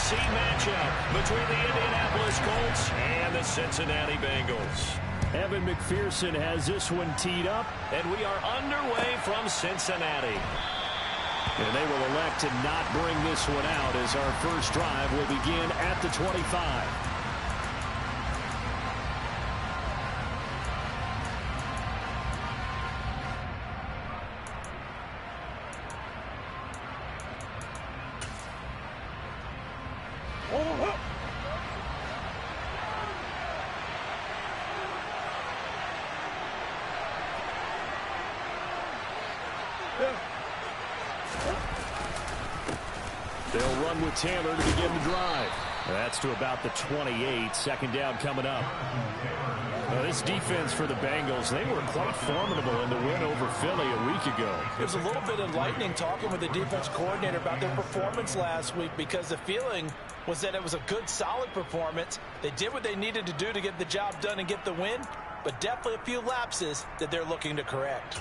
AFC matchup between the Indianapolis Colts and the Cincinnati Bengals. Evan McPherson has this one teed up. And we are underway from Cincinnati. And they will elect to not bring this one out as our first drive will begin at the 25. They'll run with Taylor to begin the drive. That's to about the 28. Second down coming up. Now this defense for the Bengals, they were quite formidable in the win over Philly a week ago. It was a little bit enlightening talking with the defense coordinator about their performance last week because the feeling was that it was a good, solid performance. They did what they needed to do to get the job done and get the win, but definitely a few lapses that they're looking to correct.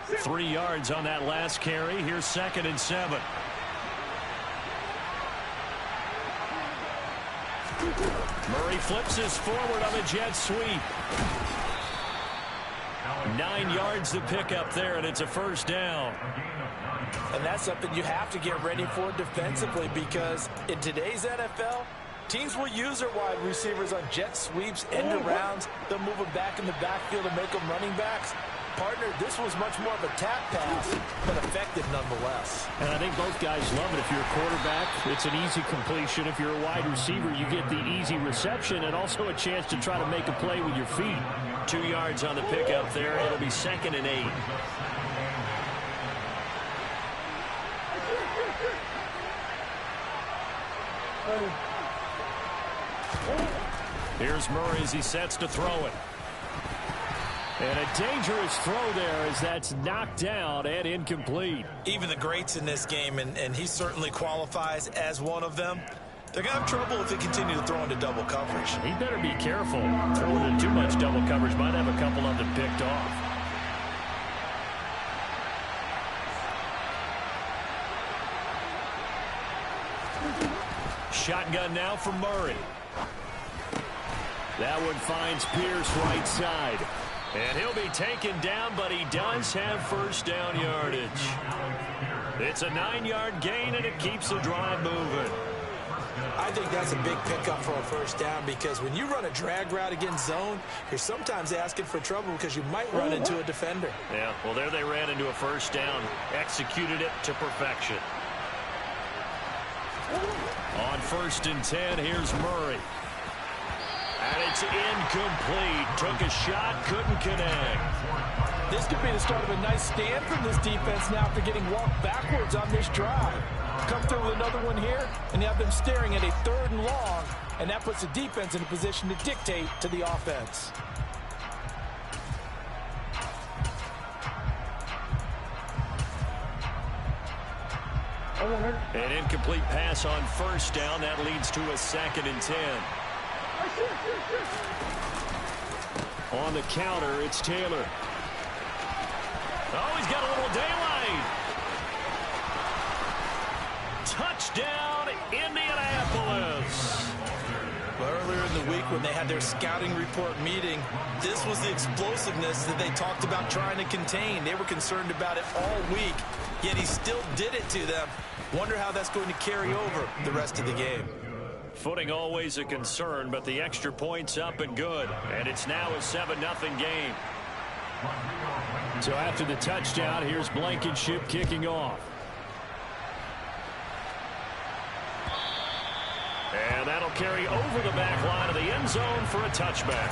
3 yards on that last carry. Here's 2nd and 7. Murray flips his forward on a jet sweep. 9 yards to pick up there, and it's a first down. And that's something you have to get ready for defensively because in today's NFL, teams will use their wide receivers on jet sweeps, end arounds. They'll move them back in the backfield and make them running backs. Partner, this was much more of a tap pass, but effective nonetheless. And I think both guys love it. If you're a quarterback, it's an easy completion. If you're a wide receiver, you get the easy reception and also a chance to try to make a play with your feet. 2 yards on the pickup there. It'll be 2nd and 8. Here's Murray as he sets to throw it. And a dangerous throw there as that's knocked down and incomplete. Even the greats in this game, and he certainly qualifies as one of them, they're going to have trouble if they continue to throw into double coverage. He better be careful. Throwing into too much double coverage might have a couple of them picked off. Shotgun now for Murray. That one finds Pierce right side. And he'll be taken down, but he does have first down yardage. It's a 9-yard gain, and it keeps the drive moving. I think that's a big pickup for a first down because when you run a drag route against zone, you're sometimes asking for trouble because you might run into a defender. Yeah, well, there they ran into a first down, executed it to perfection. On 1st and 10, here's Murray. And it's incomplete. Took a shot, couldn't connect. This could be the start of a nice stand from this defense now after getting walked backwards on this drive. Come through with another one here, and you have them staring at a 3rd and long, and that puts the defense in a position to dictate to the offense. An incomplete pass on 1st down. That leads to a 2nd and 10. On the counter, it's Taylor. Oh, he's got a little daylight. Touchdown, Indianapolis. Well, earlier in the week when they had their scouting report meeting, this was the explosiveness that they talked about trying to contain. They were concerned about it all week, yet he still did it to them. Wonder how that's going to carry over the rest of the game. Footing always a concern, but the extra point's up and good. And it's now a 7-0 game. So after the touchdown, here's Blankenship kicking off. And that'll carry over the back line of the end zone for a touchback.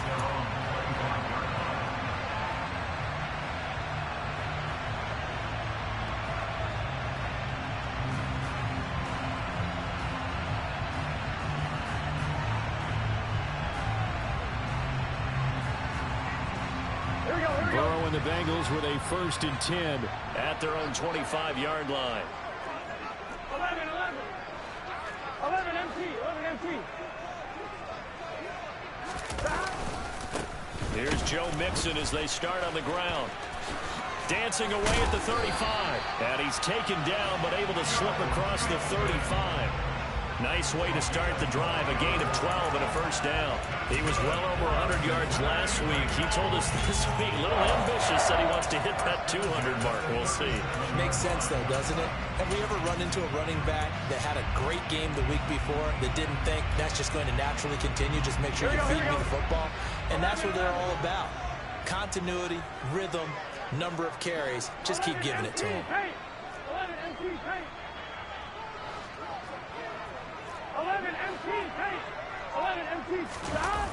Burrow and the Bengals with a 1st and 10 at their own 25-yard line. 11 empty. Here's Joe Mixon as they start on the ground. Dancing away at the 35. And he's taken down, but able to slip across the 35. Nice way to start the drive. A gain of 12 and a first down. He was well over 100 yards last week. He told us this week, a little ambitious, that he wants to hit that 200 mark. We'll see. Makes sense, though, doesn't it? Have we ever run into a running back that had a great game the week before that didn't think that's just going to naturally continue? Just make sure you feed me the football. And that's what they're all about. Continuity, rhythm, number of carries. Just keep giving it to him. 11 MT, stop.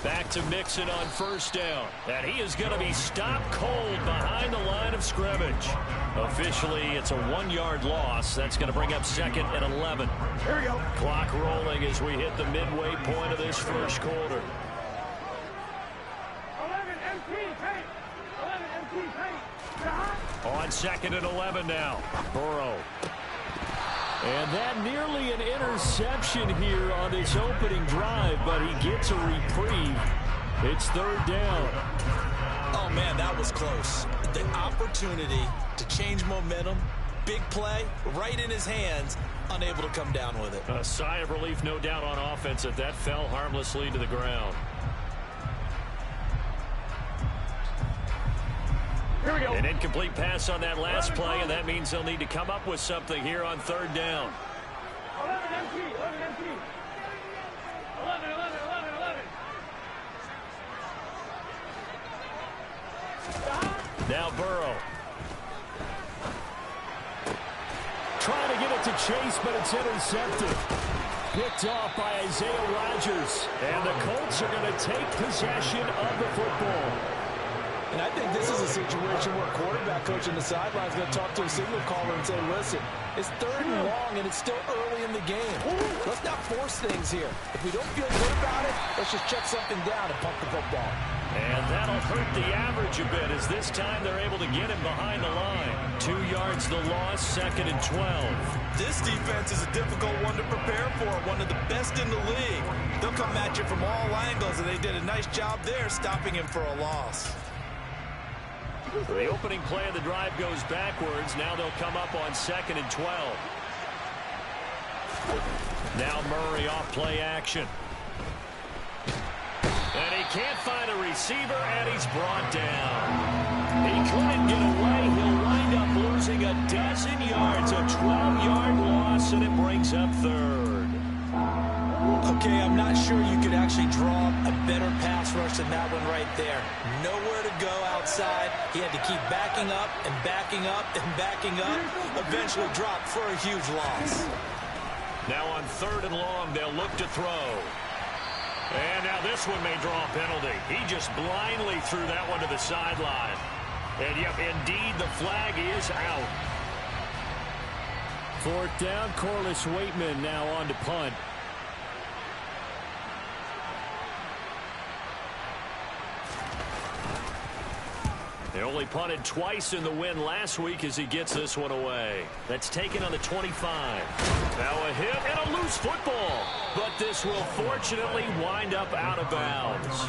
Back to Mixon on first down. And he is going to be stopped cold behind the line of scrimmage. Officially, it's a 1-yard loss. That's going to bring up 2nd and 11. Here we go. Clock rolling as we hit the midway point of this first quarter. 11 MT, stop. On 2nd and 11 now. Burrow. And that nearly an interception here on this opening drive, but he gets a reprieve. It's 3rd down. Oh, man, that was close. The opportunity to change momentum, big play, right in his hands, unable to come down with it. A sigh of relief, no doubt, on offense that fell harmlessly to the ground. Here we go. An incomplete pass on that last play, and that means they'll need to come up with something here on 3rd down. 11 MT. 11. Stop. Now Burrow. Trying to get it to Chase, but it's intercepted. Picked off by Isaiah Rodgers. And the Colts are going to take possession of the football. And I think this is a situation where a quarterback coach in the sideline is going to talk to a signal caller and say, listen, it's 3rd and long and it's still early in the game. Let's not force things here. If we don't feel good about it, let's just check something down and pump the football. And that'll hurt the average a bit as this time they're able to get him behind the line. 2 yards the loss, 2nd and 12. This defense is a difficult one to prepare for, one of the best in the league. They'll come at you from all angles, and they did a nice job there stopping him for a loss. The opening play of the drive goes backwards. Now they'll come up on 2nd and 12. Now Murray off play action. And he can't find a receiver, and he's brought down. He couldn't get away. He'll wind up losing a dozen yards, a 12-yard loss, and it brings up 3rd. Okay, I'm not sure you could actually draw a better pass rush than that one right there. Nowhere to go outside. He had to keep backing up and backing up and backing up. Eventually dropped for a huge loss. Now on 3rd and long, they'll look to throw. And now this one may draw a penalty. He just blindly threw that one to the sideline. And yep, indeed, the flag is out. 4th down, Corliss Waitman now on to punt. They only punted twice in the win last week as he gets this one away. That's taken on the 25. Now a hit and a loose football. But this will fortunately wind up out of bounds.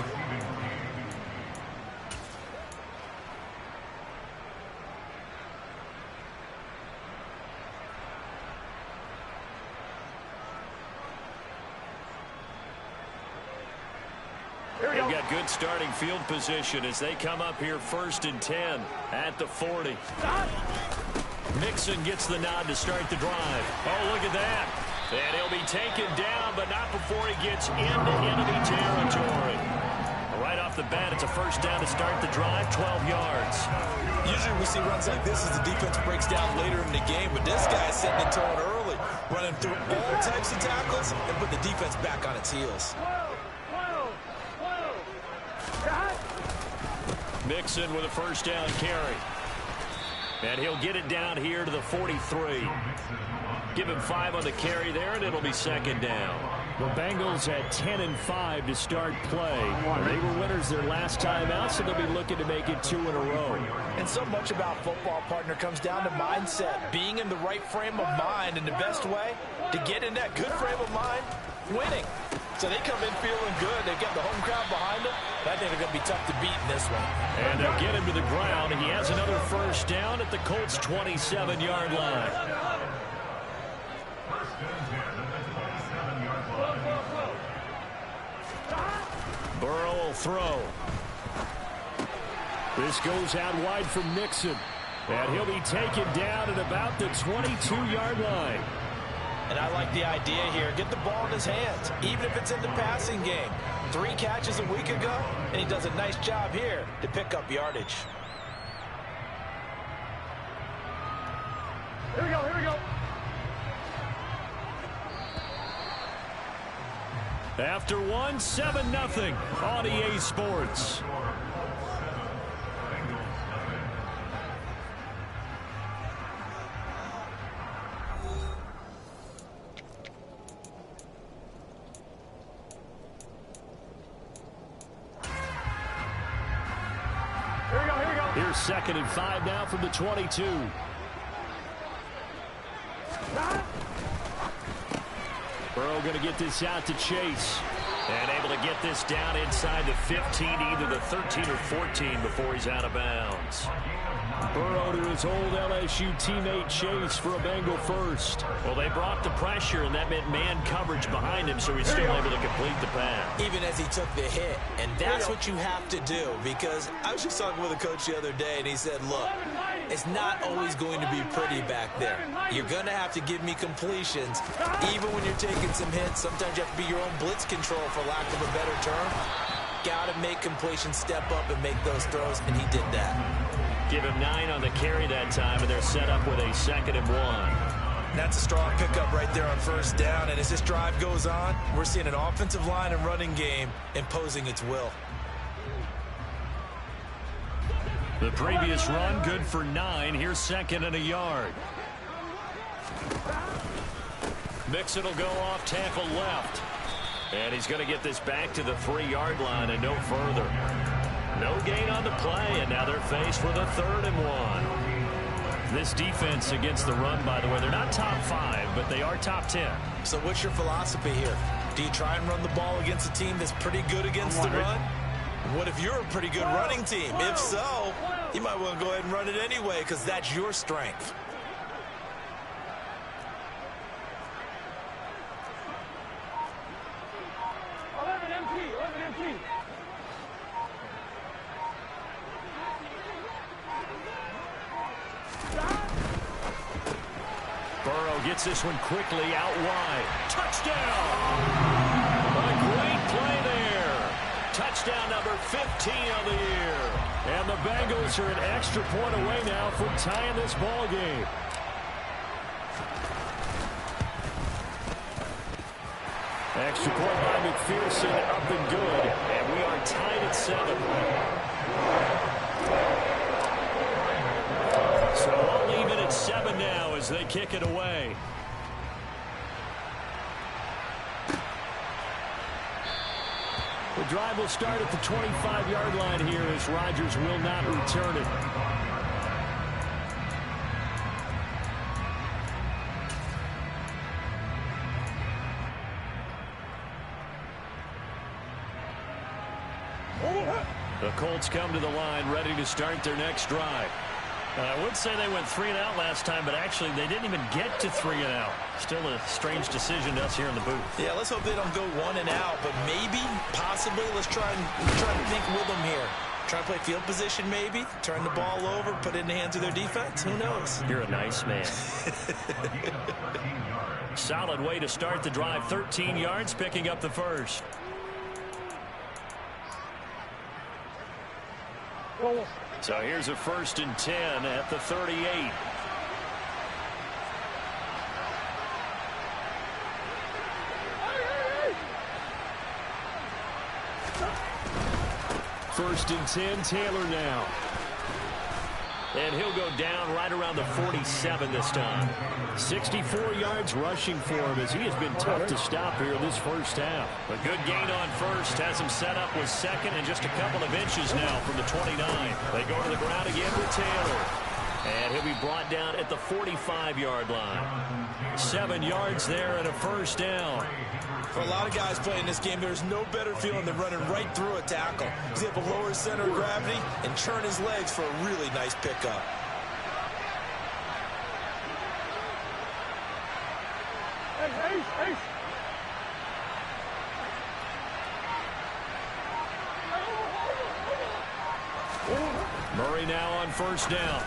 They've got good starting field position as they come up here 1st and 10 at the 40. Mixon gets the nod to start the drive. Oh, look at that. And he'll be taken down, but not before he gets into enemy territory. Right off the bat, it's a 1st down to start the drive, 12 yards. Usually we see runs like this as the defense breaks down later in the game, but this guy is setting the tone early, running through all types of tackles and put the defense back on its heels. Mixon with a 1st down carry. And he'll get it down here to the 43. Give him 5 on the carry there, and it'll be 2nd down. The Bengals at 10-5 to start play. They were winners their last time out, so they'll be looking to make it 2 in a row. And so much about football, partner, comes down to mindset. Being in the right frame of mind, and the best way to get in that good frame of mind, winning. So they come in feeling good. They've got the home crowd behind them. But I think they're going to be tough to beat in this one. And they'll get him to the ground. He has another first down at the Colts' 27-yard line. Burrow will throw. This goes out wide for Mixon. And he'll be taken down at about the 22-yard line. And I like the idea here. Get the ball in his hands, even if it's in the passing game. 3 catches a week ago, and he does a nice job here to pick up yardage. Here we go, here we go. After one, 7-0 on EA Sports. Here's 2nd and 5 now from the 22. Burrow going to get this out to Chase. And able to get this down inside the 15, either the 13 or 14 before he's out of bounds. Burrow to his old LSU teammate Chase for a Bengal first. Well, they brought the pressure, and that meant man coverage behind him, so he's still able to complete the pass. Even as he took the hit, and that's what you have to do, because I was just talking with a coach the other day, and he said, look, it's not always going to be pretty back there. You're going to have to give me completions, even when you're taking some hits. Sometimes you have to be your own blitz control, for lack of a better term. Got to make completions, step up and make those throws, and he did that. Give him 9 on the carry that time, and they're set up with a 2nd and 1. That's a strong pickup right there on first down, and as this drive goes on, we're seeing an offensive line and running game imposing its will. The previous run, good for 9. Here's 2nd and a yard. Mixon will go off tackle left. And he's going to get this back to the 3-yard line and no further. No gain on the play, and now they're faced with a 3rd and 1. This defense against the run, by the way, they're not top 5, but they are top 10. So what's your philosophy here? Do you try and run the ball against a team that's pretty good against the run? What if you're a pretty good running team? If so, you might want to go ahead and run it anyway, because that's your strength. Burrow gets this one quickly out wide. Touchdown! A great play there. Touchdown number 15 on the year. And the Bengals are an extra point away now from tying this ball game. Extra point by McPherson, up and good. And we are tied at 7. So all even at 7 now as they kick it away. The drive will start at the 25-yard line here as Rodgers will not return it. The Colts come to the line ready to start their next drive. I would say they went 3 and out last time, but actually they didn't even get to 3 and out. Still a strange decision to us here in the booth. Yeah, let's hope they don't go 1 and out, but maybe, possibly, let's try and think with them here. Try to play field position maybe, turn the ball over, put it in the hands of their defense. Who knows? You're a nice man. Solid way to start the drive. 13 yards, picking up the first. So here's a 1st and 10 at the 38. First and 10, Taylor now. And he'll go down right around the 47 this time. 64 yards rushing for him as he has been tough to stop here this first half. A good gain on first has him set up with 2nd and just a couple of inches now from the 29. They go to the ground again with Taylor. And he'll be brought down at the 45-yard line. 7 yards there and a first down. For a lot of guys playing this game, there's no better feeling than running right through a tackle. He's able to lower his center of gravity and turn his legs for a really nice pickup. Murray now on first down.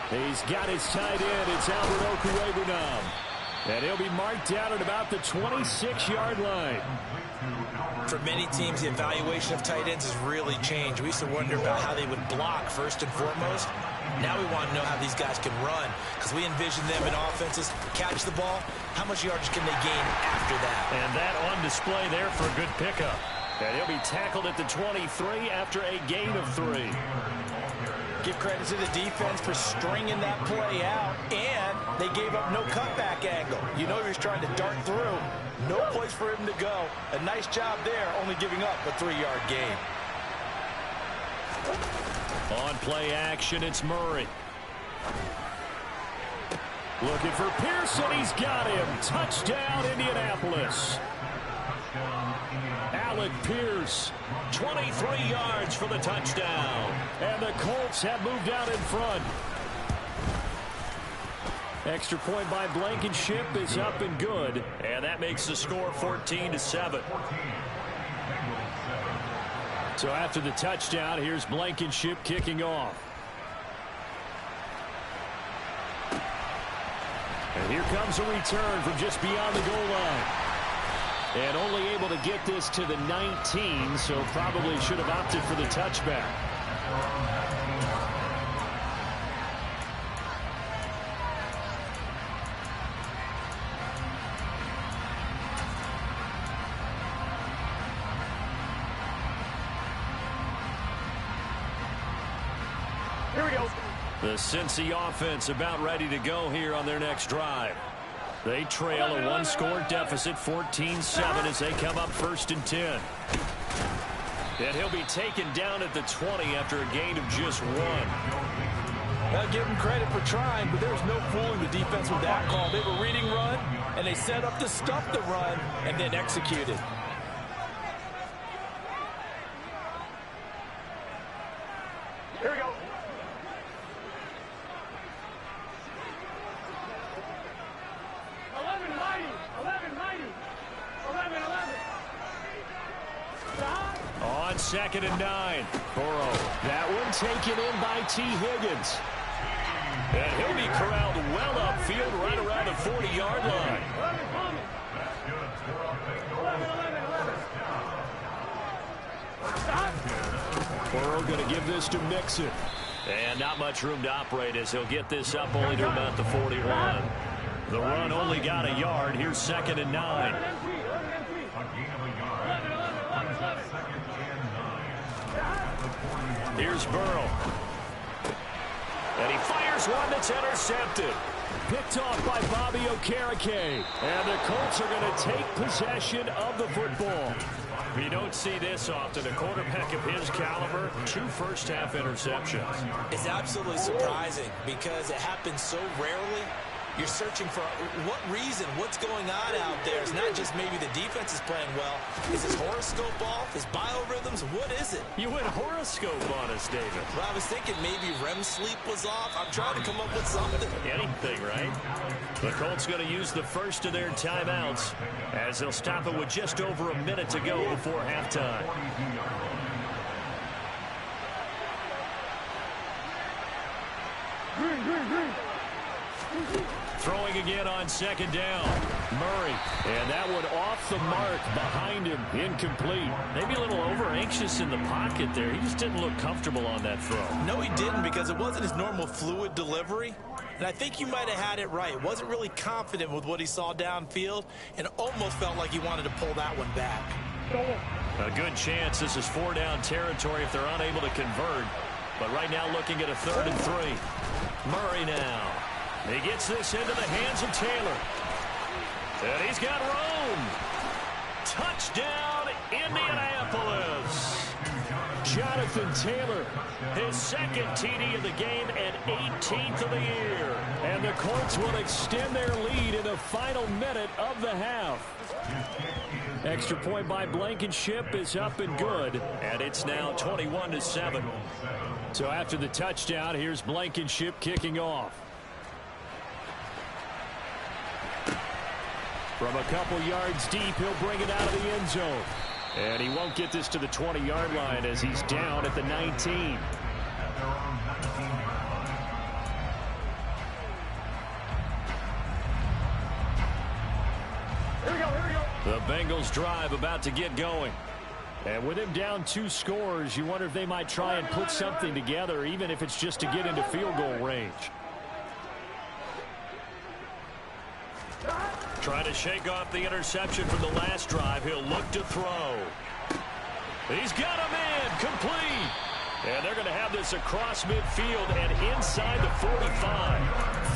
He's got his tight end. It's Albert Okwuegbunam. And he'll be marked out at about the 26-yard line. For many teams, the evaluation of tight ends has really changed. We used to wonder about how they would block first and foremost. Now we want to know how these guys can run, because we envision them in offenses catch the ball. How much yardage can they gain after that? And that on display there for a good pickup. And he'll be tackled at the 23 after a gain of 3. Give credit to the defense for stringing that play out, and they gave up no cutback angle. You know he was trying to dart through. No place for him to go. A nice job there, only giving up a 3-yard gain. On play action, it's Murray. Looking for Pearson. He's got him. Touchdown, Indianapolis. Alec Pierce, 23 yards for the touchdown. And the Colts have moved out in front. Extra point by Blankenship is up and good. And that makes the score 14-7. So after the touchdown, here's Blankenship kicking off. And here comes a return from just beyond the goal line. And only able to get this to the 19, so probably should have opted for the touchback. Here we go. The Cincy offense about ready to go here on their next drive. They trail a one-score deficit, 14-7, as they come up first and 10. And he'll be taken down at the 20 after a gain of just 1. I'll give him credit for trying, but there's no fooling the defense with that call. They were reading run, and they set up to stuff the run, and then executed. Here we go. On 2nd and 9. Burrow. That one taken in by T. Higgins. And he'll be corralled well upfield right around the 40-yard line. Burrow going to give this to Mixon. And not much room to operate as he'll get this up only to about the 41. The run only got a yard. Here's 2nd and 9. Here's Burrow. And he fires one that's intercepted. Picked off by Bobby Okereke. And the Colts are going to take possession of the football. You don't see this often. A quarterback of his caliber, 2 first-half interceptions. It's absolutely surprising because it happens so rarely. You're searching for what reason, what's going on out there. It's not just maybe the defense is playing well. Is his horoscope off? His biorhythms? What is it? You went horoscope on us, David. Well, I was thinking maybe REM sleep was off. I'm trying to come up with something. Anything, right? The Colts going to use the first of their timeouts as they'll stop it with just over a minute to go before halftime. Throwing again on 2nd down. Murray. And that one off the mark behind him. Incomplete. Maybe a little over-anxious in the pocket there. He just didn't look comfortable on that throw. No, he didn't, because it wasn't his normal fluid delivery. And I think you might have had it right. Wasn't really confident with what he saw downfield and almost felt like he wanted to pull that one back. A good chance this is 4-down territory if they're unable to convert. But right now looking at a 3rd and 3. Murray now. He gets this into the hands of Taylor. And he's got room. Touchdown, Indianapolis. Jonathan Taylor, his 2nd TD of the game and 18th of the year. And the Colts will extend their lead in the final minute of the half. Extra point by Blankenship is up and good. And it's now 21-7. So after the touchdown, here's Blankenship kicking off. From a couple yards deep, he'll bring it out of the end zone. And he won't get this to the 20-yard line as he's down at the 19. The Bengals drive about to get going. And with him down 2 scores, you wonder if they might try and put something together, even if it's just to get into field goal range. Trying to shake off the interception from the last drive. He'll look to throw. He's got him in. Complete. And they're going to have this across midfield and inside the 45.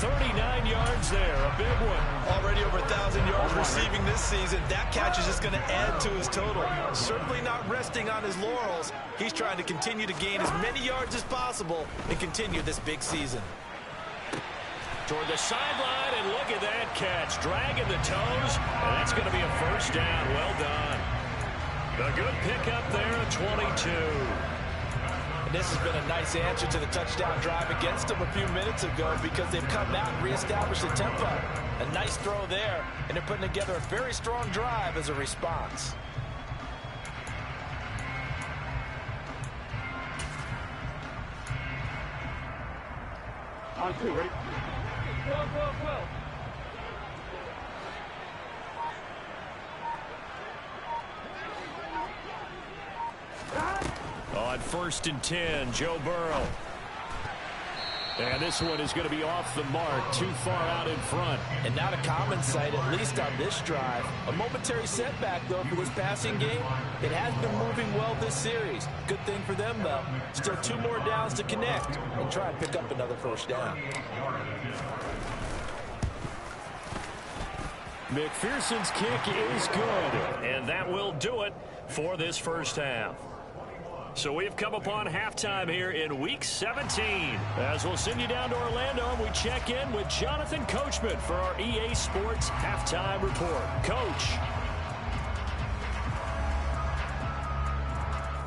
39 yards there. A big one. Already over 1,000 yards receiving this season. That catch is just going to add to his total. Certainly not resting on his laurels. He's trying to continue to gain as many yards as possible and continue this big season. Toward the sideline, and look at that catch. Dragging the toes, and that's going to be a first down. Well done. A good pickup there at 22. And this has been a nice answer to the touchdown drive against them a few minutes ago because they've come out and reestablished the tempo. A nice throw there, and they're putting together a very strong drive as a response. On 2, ready? Go. On 1st and 10, Joe Burrow. And this one is going to be off the mark, too far out in front. And not a common sight, at least on this drive. A momentary setback, though, for this passing game. It has been moving well this series. Good thing for them, though. Still 2 more downs to connect and try and pick up another first down. McPherson's kick is good. And that will do it for this first half. So we've come upon halftime here in Week 17. As we'll send you down to Orlando, and we check in with Jonathan Coachman for our EA Sports Halftime Report. Coach.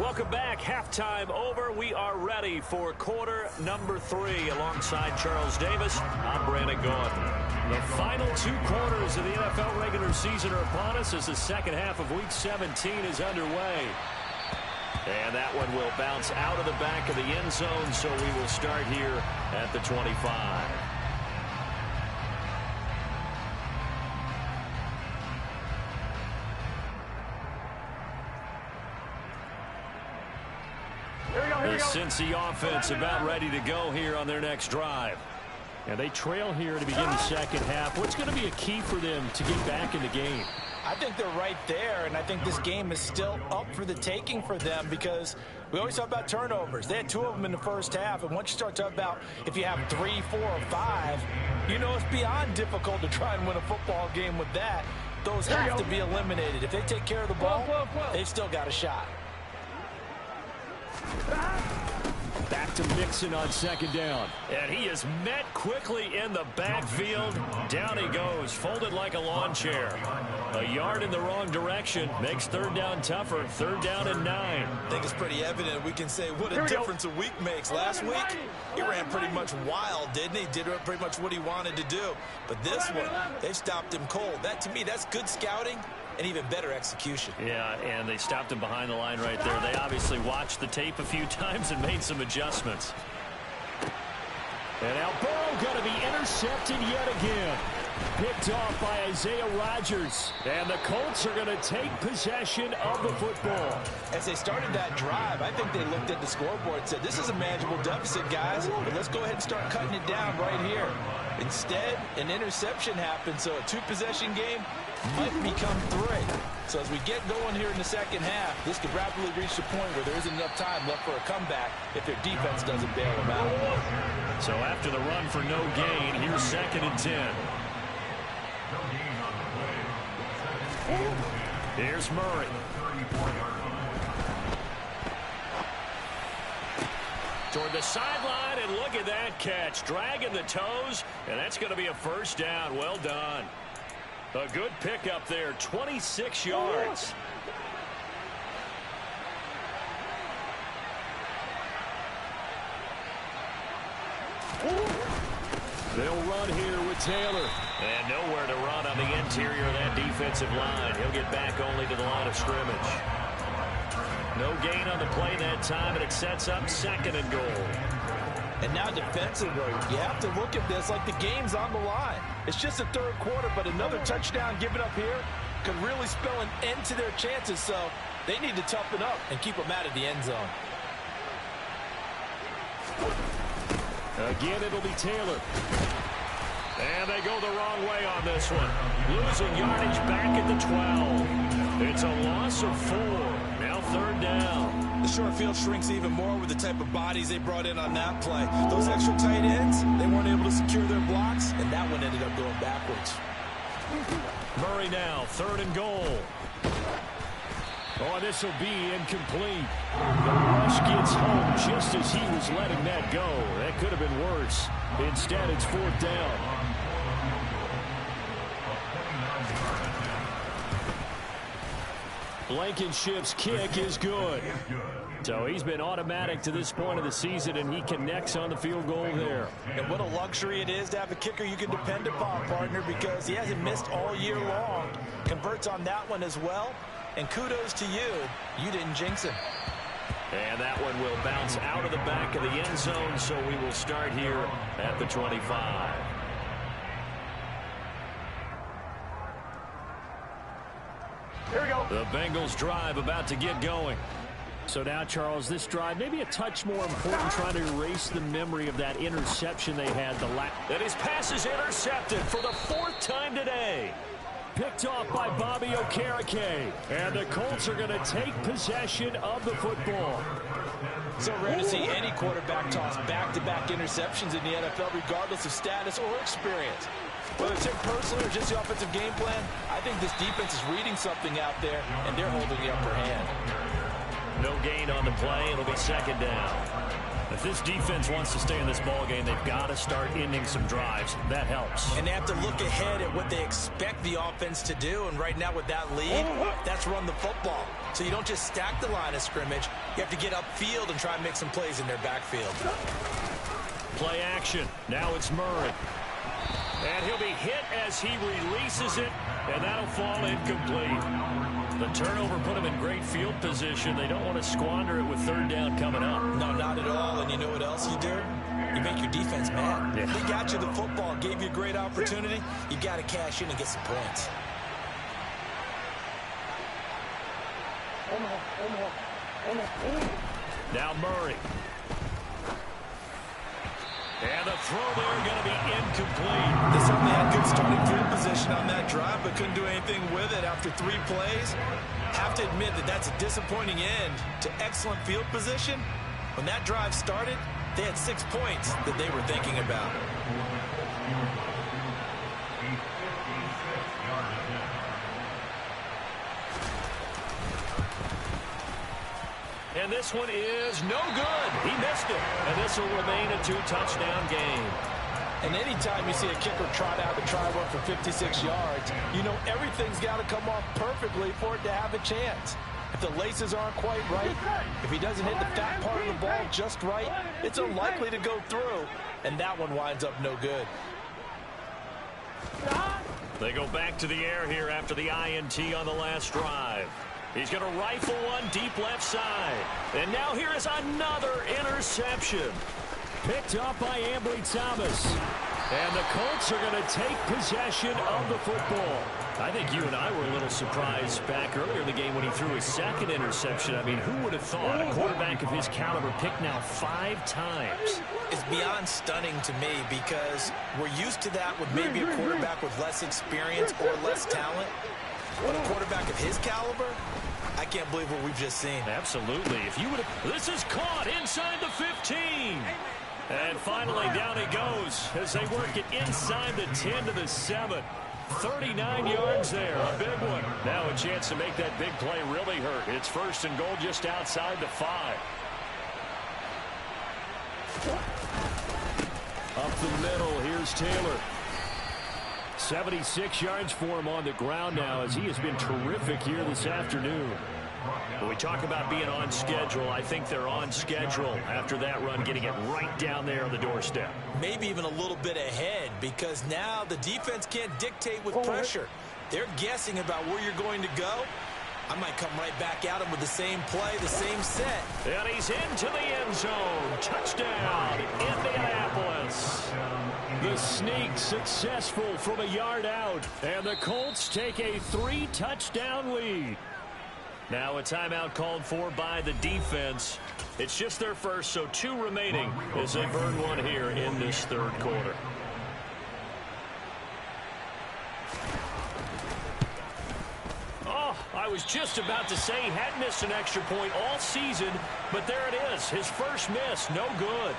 Welcome back. Halftime over. We are ready for quarter number 3. Alongside Charles Davis, I'm Brandon Gordon. The final 2 quarters of the NFL regular season are upon us as the second half of Week 17 is underway. And that one will bounce out of the back of the end zone, so we will start here at the 25. The Cincy offense about ready to go here on their next drive. And they trail here to begin the second half. What's going to be a key for them to get back in the game? I think they're right there, and I think this game is still up for the taking for them because we always talk about turnovers. They had 2 of them in the first half, and once you start talking about if you have 3, 4, or 5, you know it's beyond difficult to try and win a football game with that. Those have to be eliminated. If they take care of the ball, they've still got a shot. Back to Mixon on second down. And he is met quickly in the backfield. Down he goes, folded like a lawn chair. A yard in the wrong direction makes third down tougher. 3rd down and 9. I think it's pretty evident. We can say what a difference a week makes. Last week, he ran pretty much wild, didn't he? Did pretty much what he wanted to do. But this one, they've stopped him cold. That, to me, that's good scouting and even better execution. Yeah, and they stopped him behind the line right there. They obviously watched the tape a few times and made some adjustments. And now Burrow going to be intercepted yet again. Picked off by Isaiah Rodgers. And the Colts are going to take possession of the football. As they started that drive, I think they looked at the scoreboard and said, this is a manageable deficit, guys, but let's go ahead and start cutting it down right here. Instead, an interception happened, so a 2-possession game might become 3. So as we get going here in the second half, this could rapidly reach the point where there isn't enough time left for a comeback if their defense doesn't bail them out. So after the run for no gain, here's 2nd and 10. Here's Murray. Toward the sideline, and look at that catch. Dragging the toes, and that's going to be a first down. Well done. A good pickup there, 26 yards. They'll run here with Taylor. And nowhere to run on the interior of that defensive line. He'll get back only to the line of scrimmage. No gain on the play that time, and it sets up 2nd and goal. And now defensively, you have to look at this like the game's on the line. It's just the 3rd quarter, but another touchdown given up here could really spell an end to their chances, so they need to toughen up and keep them out of the end zone. Again, it'll be Taylor. And they go the wrong way on this one. Losing yardage back at the 12. It's a loss of 4. Now 3rd down. The short field shrinks even more with the type of bodies they brought in on that play. Those extra tight ends, they weren't able to secure their blocks, and that one ended up going backwards. Murray now, 3rd and goal. Oh, this will be incomplete. The rush gets home just as he was letting that go. That could have been worse. Instead, it's 4th down. Blankenship's kick is good. So he's been automatic to this point of the season, and he connects on the field goal there. And what a luxury it is to have a kicker you can depend upon, partner, because he hasn't missed all year long. Converts on that one as well. And kudos to you. You didn't jinx him. And that one will bounce out of the back of the end zone, so we will start here at the 25. Here we go. The Bengals drive about to get going. So now, Charles, this drive maybe a touch more important, trying to erase the memory of that interception they had the last. And his pass is intercepted for the 4th time today. Picked off by Bobby Okereke. And the Colts are going to take possession of the football. So rare to see any quarterback toss back-to-back interceptions in the NFL, regardless of status or experience. Whether it's him personally or just the offensive game plan, I think this defense is reading something out there, and they're holding the upper hand. No gain on the play. It'll be 2nd down. If this defense wants to stay in this ballgame, they've got to start ending some drives. That helps. And they have to look ahead at what they expect the offense to do. And right now with that lead, that's run the football. So you don't just stack the line of scrimmage. You have to get upfield and try and make some plays in their backfield. Play action. Now it's Murray. And he'll be hit as he releases it, and that'll fall incomplete. The turnover put him in great field position. They don't want to squander it with 3rd down coming up. No, not at all. And you know what else you do? You make your defense mad. Yeah. They got you the football, gave you a great opportunity. You got to cash in and get some points. Now Murray. And the throw there going to be incomplete. They certainly had good starting field position on that drive, but couldn't do anything with it after 3 plays. Have to admit that that's a disappointing end to excellent field position. When that drive started, they had 6 points that they were thinking about. And this one is no good. He missed it. And this will remain a 2-touchdown game. And anytime you see a kicker trot out to try one for 56 yards, you know everything's got to come off perfectly for it to have a chance. If the laces aren't quite right, if he doesn't hit the fat part of the ball just right, it's unlikely to go through. And that one winds up no good. They go back to the air here after the INT on the last drive. He's going to rifle one deep left side. And now here is another interception. Picked up by Ambry Thomas. And the Colts are going to take possession of the football. I think you and I were a little surprised back earlier in the game when he threw his 2nd interception. I mean, who would have thought a quarterback of his caliber picked now 5 times? It's beyond stunning to me because we're used to that with maybe a quarterback with less experience or less talent. But a quarterback of his caliber, I can't believe what we've just seen. Absolutely. If you would have... This is caught inside the 15. And finally down he goes as they work it inside the 10 to the 7. 39 yards there, a big one. Now a chance to make that big play really hurt. It's 1st and goal just outside the 5. Up the middle, here's Taylor. 76 yards for him on the ground now, as he has been terrific here this afternoon. When we talk about being on schedule, I think they're on schedule after that run, getting it right down there on the doorstep. Maybe even a little bit ahead, because now the defense can't dictate with pressure. They're guessing about where you're going to go. I might come right back at him with the same play, the same set. And he's into the end zone. Touchdown, Indianapolis. The sneak successful from a yard out, and the Colts take a 3-touchdown lead. Now a timeout called for by the defense. It's just their first, so 2 remaining as they burn one here in this third quarter. Oh, I was just about to say he hadn't missed an extra point all season, but there it is. His first miss, no good.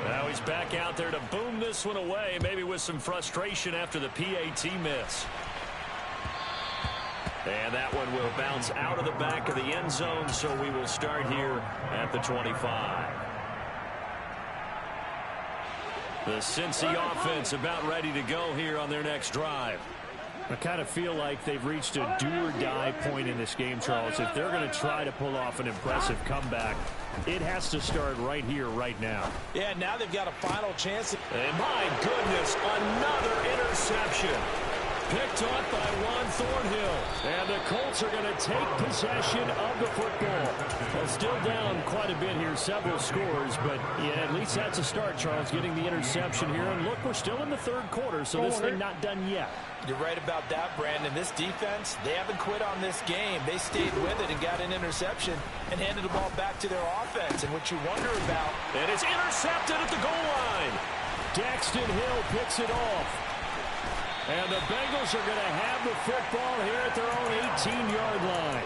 Now he's back out there to boom this one away, maybe with some frustration after the PAT miss. And that one will bounce out of the back of the end zone, so we will start here at the 25. The Cincy offense about ready to go here on their next drive. I kind of feel like they've reached a do-or-die point in this game, Charles. If they're going to try to pull off an impressive comeback, it has to start right here, right now. Yeah, now they've got a final chance. And my goodness, another interception. Picked up by Juan Thornhill. And the Colts are going to take possession of the football. Well, still down quite a bit here, several scores, but yeah, at least that's a start, Charles, getting the interception here. And look, we're still in the third quarter, so this thing not done yet. You're right about that, Brandon. This defense, they haven't quit on this game. They stayed with it and got an interception and handed the ball back to their offense. And what you wonder about... And it's intercepted at the goal line. Daxton Hill picks it off. And the Bengals are going to have the football here at their own 18-yard line.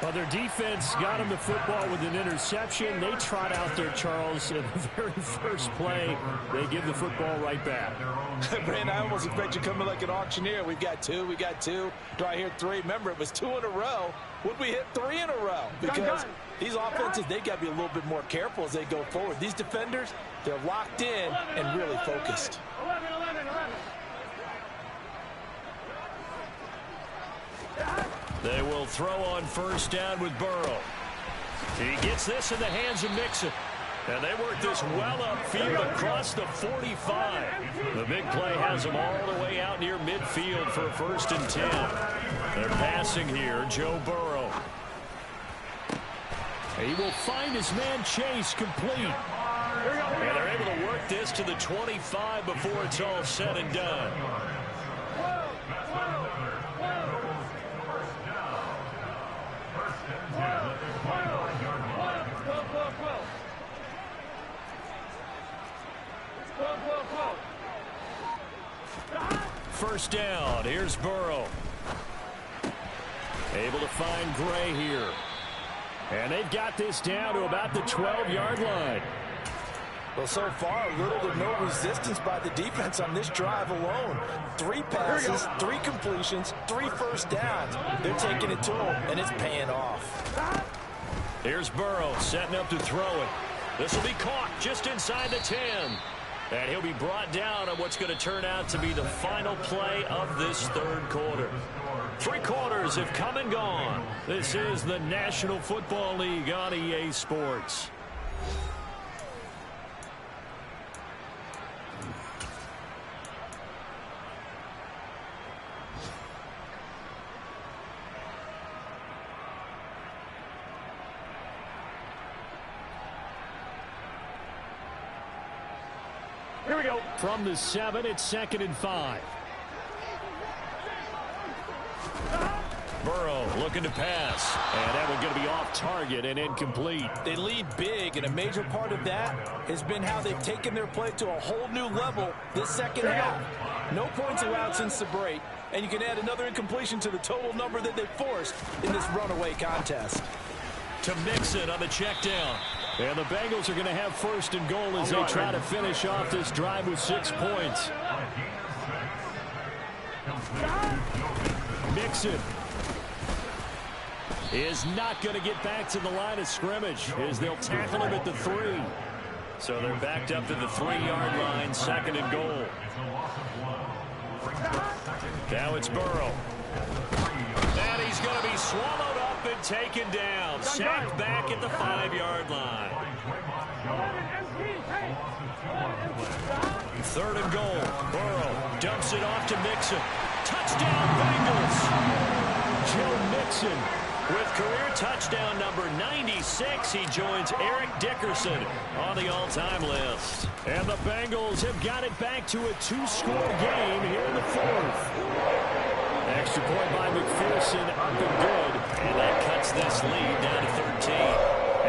Well, their defense got them the football with an interception. They trot out there, Charles, in the very first play. They give the football right back. Brandon, I almost expect you to come in like an auctioneer. We've got 2, we got 2. Do I hear 3? Remember, it was 2 in a row. Would we hit 3 in a row? Because these offenses, they got to be a little bit more careful as they go forward. These defenders, they're locked in and really focused. 11. They will throw on first down with Burrow. He gets this in the hands of Mixon. And they work this well upfield across the 45. The big play has them all the way out near midfield for a 1st and 10. They're passing here, Joe Burrow. He will find his man Chase complete. And they're able to work this to the 25 before it's all said and done. First down, here's Burrow. Able to find Gray here. And they've got this down to about the 12-yard line. Well, so far, little to no resistance by the defense on this drive alone. 3 passes, 3 completions, 3 first downs. They're taking it to him, and it's paying off. Here's Burrow setting up to throw it. This will be caught just inside the 10. And he'll be brought down on what's going to turn out to be the final play of this third quarter. 3 quarters have come and gone. This is the National Football League on EA Sports. Here we go. From the 7, it's 2nd and 5. Burrow looking to pass. And that one's going to be off target and incomplete. They lead big, and a major part of that has been how they've taken their play to a whole new level this second half. No points allowed since the break, and you can add another incompletion to the total number that they forced in this runaway contest. To Mixon on the check down. And the Bengals are going to have 1st and goal as they try to finish off this drive with 6 points. Mixon is not going to get back to the line of scrimmage as they'll tackle him at the 3. So they're backed up to the 3-yard line, 2nd and goal. Now it's Burrow. And he's going to be swallowed up and taken down. Sacked back at the 5-yard line. 3rd and goal. Burrow dumps it off to Mixon. Touchdown Bengals. Joe Mixon with career touchdown number 96. He joins Eric Dickerson on the all-time list. And the Bengals have got it back to a 2-score game here in the 4th. Extra point by McPherson, up and good. And that cuts this lead down to 13.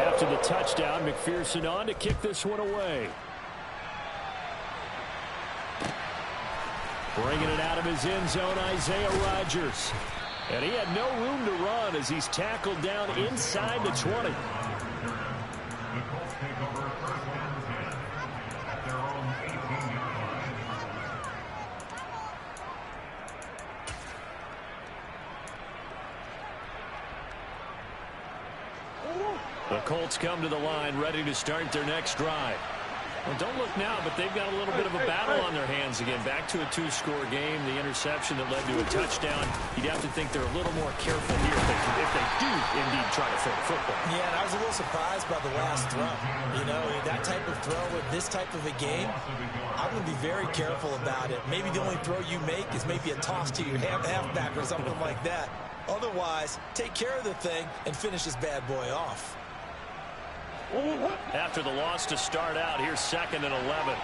After the touchdown, McPherson on to kick this one away. Bringing it out of his end zone, Isaiah Rodgers. And he had no room to run as he's tackled down inside the 20. The Colts come to the line ready to start their next drive. Well, don't look now, but they've got a little bit of a battle on their hands again. Back to a 2-score game. The interception that led to a touchdown. You'd have to think they're a little more careful here if they do indeed try to throw the football. Yeah, and I was a little surprised by the last throw. You know, that type of throw with this type of a game, I'm going to be very careful about it. Maybe the only throw you make is maybe a toss to your halfback or something like that. Otherwise, take care of the thing and finish this bad boy off. After the loss to start out, here's 2nd and 11.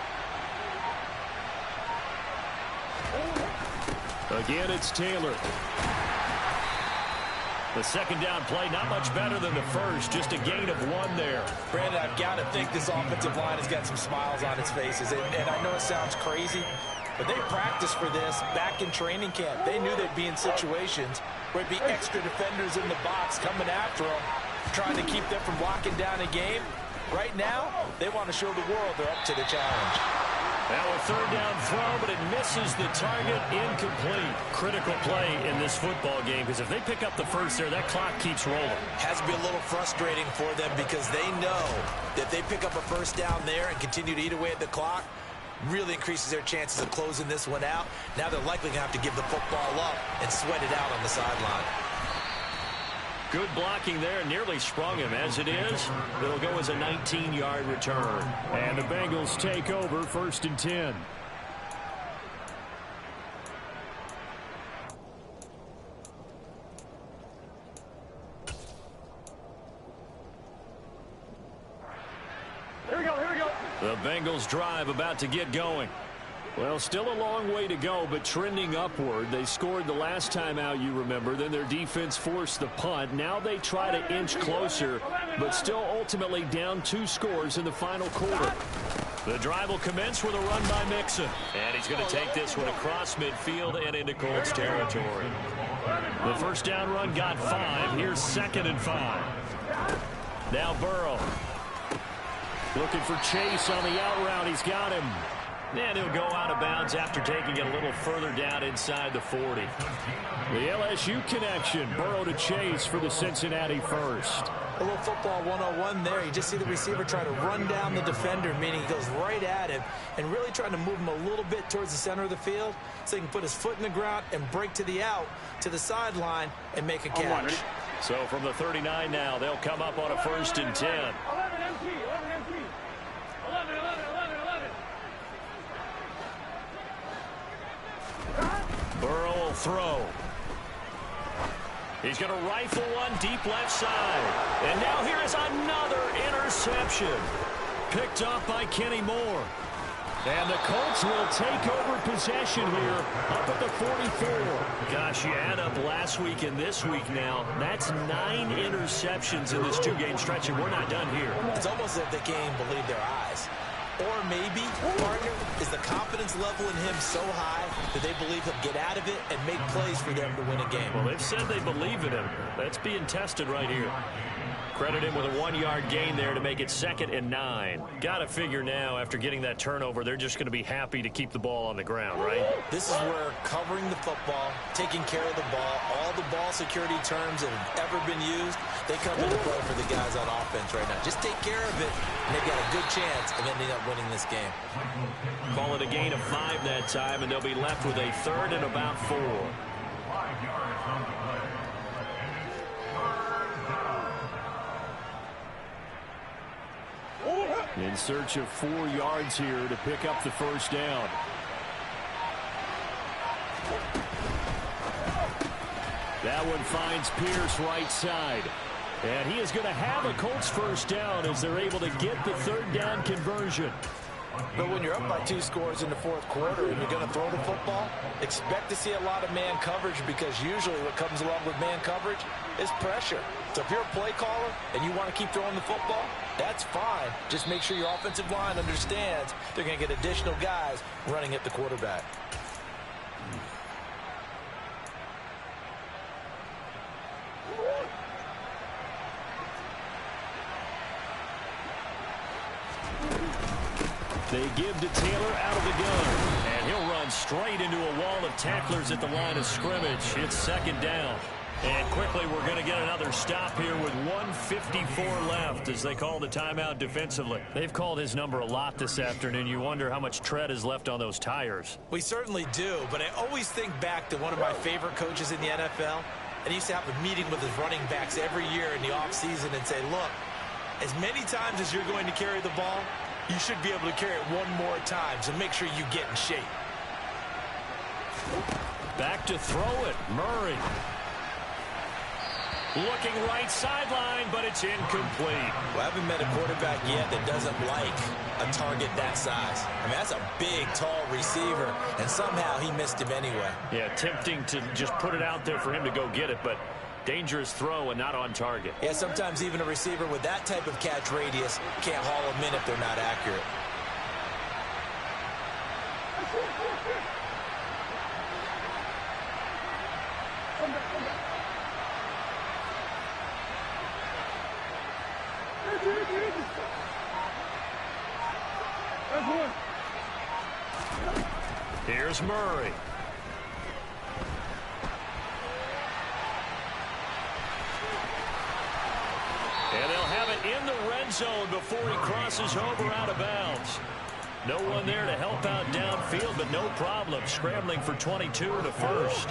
Again, it's Taylor. The 2nd down play, not much better than the first, just a gain of 1 there. Brandon, I've got to think this offensive line has got some smiles on its faces. And I know it sounds crazy, but they practiced for this back in training camp. They knew they'd be in situations where it'd be extra defenders in the box coming after them, trying to keep them from locking down a game. Right now, they want to show the world they're up to the challenge. Now a 3rd down throw, but it misses the target, incomplete. Critical play in this football game, because if they pick up the first there, that clock keeps rolling. Has to be a little frustrating for them because they know that they pick up a first down there and continue to eat away at the clock, really increases their chances of closing this one out. Now they're likely going to have to give the football up and sweat it out on the sideline. Good blocking there, nearly sprung him. As it is, it'll go as a 19-yard return. And the Bengals take over 1st and 10. Here we go, here we go. The Bengals drive about to get going. Well, still a long way to go, but trending upward. They scored the last time out, you remember. Then their defense forced the punt. Now they try to inch closer, but still ultimately down 2 scores in the final quarter. The drive will commence with a run by Mixon. And he's going to take this one across midfield and into Colts territory. The first down run got 5. Here's 2nd and 5. Now Burrow. Looking for Chase on the out route. He's got him. And he'll go out of bounds after taking it a little further down inside the 40. The LSU connection. Burrow to Chase for the Cincinnati first. A little football 101 there. You just see the receiver try to run down the defender, meaning he goes right at him and really trying to move him a little bit towards the center of the field so he can put his foot in the ground and break to the out, to the sideline, and make a catch. So from the 39 now, they'll come up on a 1st and 10. 11 MT, 11 MT. 11, 11, 11, 11. Burrow will throw. He's going to rifle one deep left side. And now here is another interception. Picked off by Kenny Moore. And the Colts will take over possession here up at the 44. Gosh, you add up last week and this week now. That's 9 interceptions in this 2-game stretch, and we're not done here. It's almost as if they can't even believe their eyes. Or maybe, partner, is the confidence level in him so high that they believe he'll get out of it and make plays for them to win a game. Well, they've said they believe in him. That's being tested right here. Credit him with a 1-yard gain there to make it 2nd and 9. Got to figure now, after getting that turnover, they're just going to be happy to keep the ball on the ground, right? This is where covering the football, taking care of the ball, all the ball security terms that have ever been used, they come into play for the guys on offense right now. Just take care of it and they've got a good chance of ending up winning this game. Call it a gain of 5 that time, and they'll be left with a 3rd and about 4. In search of 4 yards here to pick up the first down. That one finds Pierce right side. And he is going to have a Colts first down as they're able to get the 3rd down conversion. But when you're up by 2 scores in the 4th quarter and you're going to throw the football, expect to see a lot of man coverage, because usually what comes along with man coverage is pressure. So if you're a play caller and you want to keep throwing the football, that's fine. Just make sure your offensive line understands they're going to get additional guys running at the quarterback. They give to Taylor out of the gun. And he'll run straight into a wall of tacklers at the line of scrimmage. It's 2nd down. And quickly, we're going to get another stop here with 1:54 left as they call the timeout defensively. They've called his number a lot this afternoon. You wonder how much tread is left on those tires. We certainly do, but I always think back to one of my favorite coaches in the NFL. And he used to have a meeting with his running backs every year in the offseason and say, look, as many times as you're going to carry the ball, you should be able to carry it 1 more time, so make sure you get in shape. Back to throw it, Murray. Looking right sideline, but it's incomplete. Well, I haven't met a quarterback yet that doesn't like a target that size. I mean, that's a big, tall receiver, and somehow he missed him anyway. Yeah, tempting to just put it out there for him to go get it, but dangerous throw and not on target. Yeah, sometimes even a receiver with that type of catch radius can't haul them in if they're not accurate. Here's Murray. And they'll have it in the red zone before he crosses over out of bounds. No one there to help out downfield, but no problem. Scrambling for 22 to first.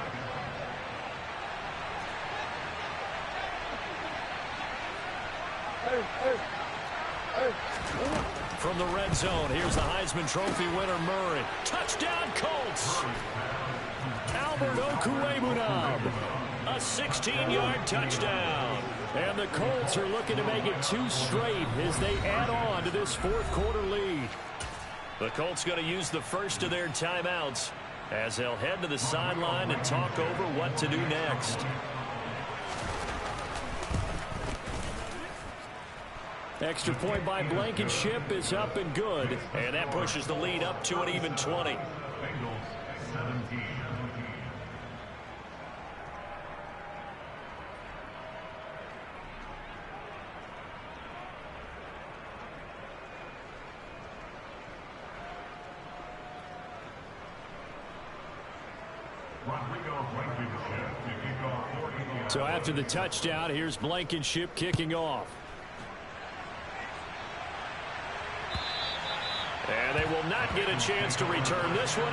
From the red zone, here's the Heisman Trophy winner, Murray. Touchdown, Colts! Albert Okwuegbunam, a 16-yard touchdown. And the Colts are looking to make it 2 straight as they add on to this 4th quarter lead. The Colts going to use the first of their timeouts as they'll head to the sideline and talk over what to do next. Extra point by Blankenship is up and good. And that pushes the lead up to an even 20. So after the touchdown, here's Blankenship kicking off. And they will not get a chance to return this one.